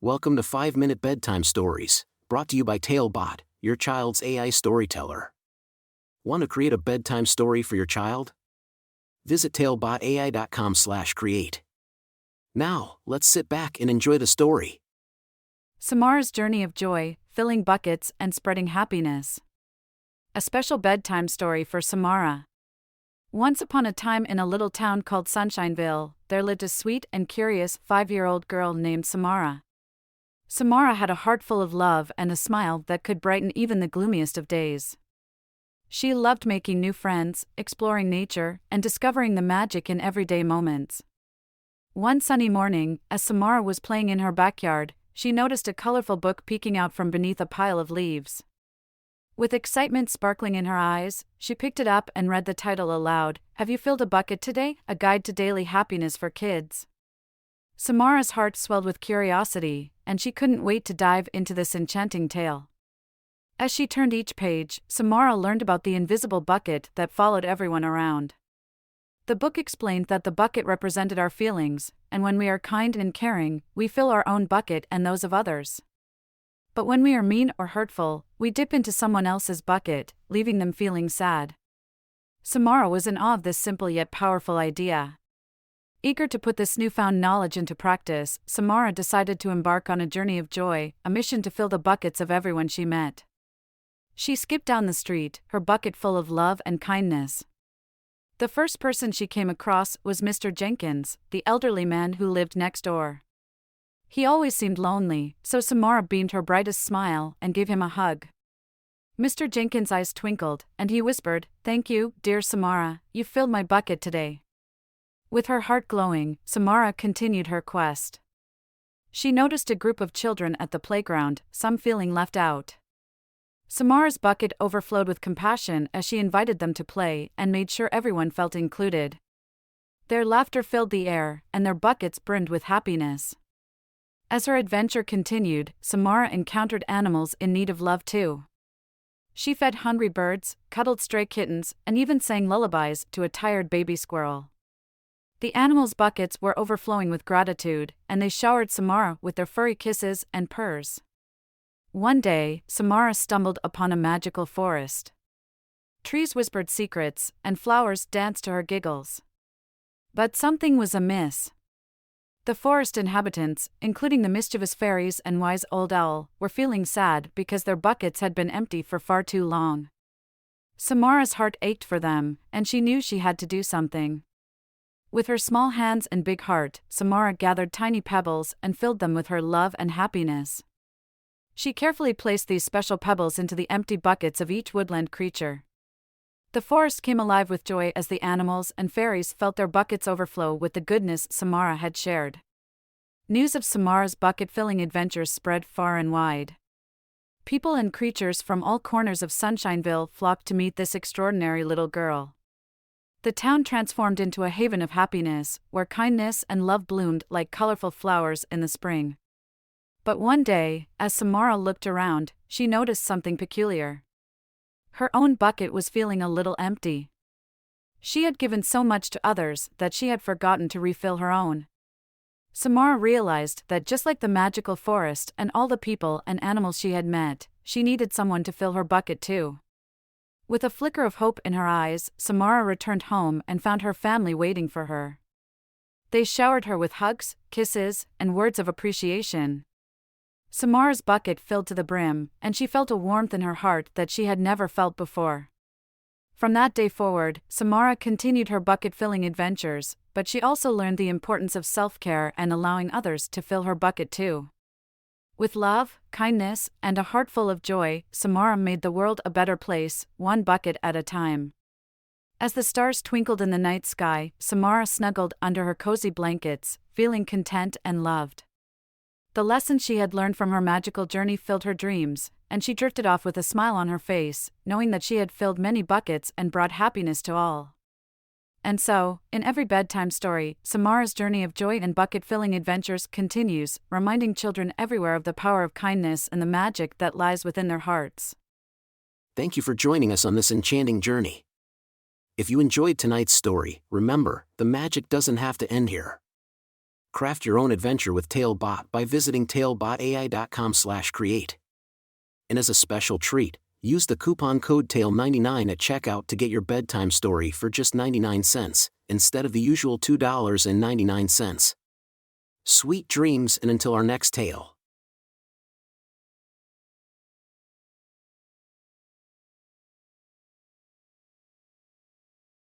Welcome to 5-Minute Bedtime Stories, brought to you by TaleBot, your child's AI storyteller. Want to create a bedtime story for your child? Visit talebotai.com/create. Now, let's sit back and enjoy the story. Samara's journey of joy, filling buckets and spreading happiness. A special bedtime story for Samara. Once upon a time in a little town called Sunshineville, there lived a sweet and curious 5-year-old girl named Samara. Samara had a heart full of love and a smile that could brighten even the gloomiest of days. She loved making new friends, exploring nature, and discovering the magic in everyday moments. One sunny morning, as Samara was playing in her backyard, she noticed a colorful book peeking out from beneath a pile of leaves. With excitement sparkling in her eyes, she picked it up and read the title aloud, "Have you filled a bucket today? A Guide to Daily Happiness for Kids." Samara's heart swelled with curiosity, and she couldn't wait to dive into this enchanting tale. As she turned each page, Samara learned about the invisible bucket that followed everyone around. The book explained that the bucket represented our feelings, and when we are kind and caring, we fill our own bucket and those of others. But when we are mean or hurtful, we dip into someone else's bucket, leaving them feeling sad. Samara was in awe of this simple yet powerful idea. Eager to put this newfound knowledge into practice, Samara decided to embark on a journey of joy, a mission to fill the buckets of everyone she met. She skipped down the street, her bucket full of love and kindness. The first person she came across was Mr. Jenkins, the elderly man who lived next door. He always seemed lonely, so Samara beamed her brightest smile and gave him a hug. Mr. Jenkins' eyes twinkled, and he whispered, "Thank you, dear Samara, you filled my bucket today." With her heart glowing, Samara continued her quest. She noticed a group of children at the playground, some feeling left out. Samara's bucket overflowed with compassion as she invited them to play and made sure everyone felt included. Their laughter filled the air, and their buckets brimmed with happiness. As her adventure continued, Samara encountered animals in need of love too. She fed hungry birds, cuddled stray kittens, and even sang lullabies to a tired baby squirrel. The animals' buckets were overflowing with gratitude, and they showered Samara with their furry kisses and purrs. One day, Samara stumbled upon a magical forest. Trees whispered secrets, and flowers danced to her giggles. But something was amiss. The forest inhabitants, including the mischievous fairies and wise old owl, were feeling sad because their buckets had been empty for far too long. Samara's heart ached for them, and she knew she had to do something. With her small hands and big heart, Samara gathered tiny pebbles and filled them with her love and happiness. She carefully placed these special pebbles into the empty buckets of each woodland creature. The forest came alive with joy as the animals and fairies felt their buckets overflow with the goodness Samara had shared. News of Samara's bucket-filling adventures spread far and wide. People and creatures from all corners of Sunshineville flocked to meet this extraordinary little girl. The town transformed into a haven of happiness, where kindness and love bloomed like colorful flowers in the spring. But one day, as Samara looked around, she noticed something peculiar. Her own bucket was feeling a little empty. She had given so much to others that she had forgotten to refill her own. Samara realized that just like the magical forest and all the people and animals she had met, she needed someone to fill her bucket too. With a flicker of hope in her eyes, Samara returned home and found her family waiting for her. They showered her with hugs, kisses, and words of appreciation. Samara's bucket filled to the brim, and she felt a warmth in her heart that she had never felt before. From that day forward, Samara continued her bucket-filling adventures, but she also learned the importance of self-care and allowing others to fill her bucket too. With love, kindness, and a heart full of joy, Samara made the world a better place, one bucket at a time. As the stars twinkled in the night sky, Samara snuggled under her cozy blankets, feeling content and loved. The lessons she had learned from her magical journey filled her dreams, and she drifted off with a smile on her face, knowing that she had filled many buckets and brought happiness to all. And so, in every bedtime story, Samara's journey of joy and bucket-filling adventures continues, reminding children everywhere of the power of kindness and the magic that lies within their hearts. Thank you for joining us on this enchanting journey. If you enjoyed tonight's story, remember, the magic doesn't have to end here. Craft your own adventure with TaleBot by visiting talebotai.com/create. And as a special treat, use the coupon code TALE99 at checkout to get your bedtime story for just 99 cents, instead of the usual $2.99. Sweet dreams, and until our next tale.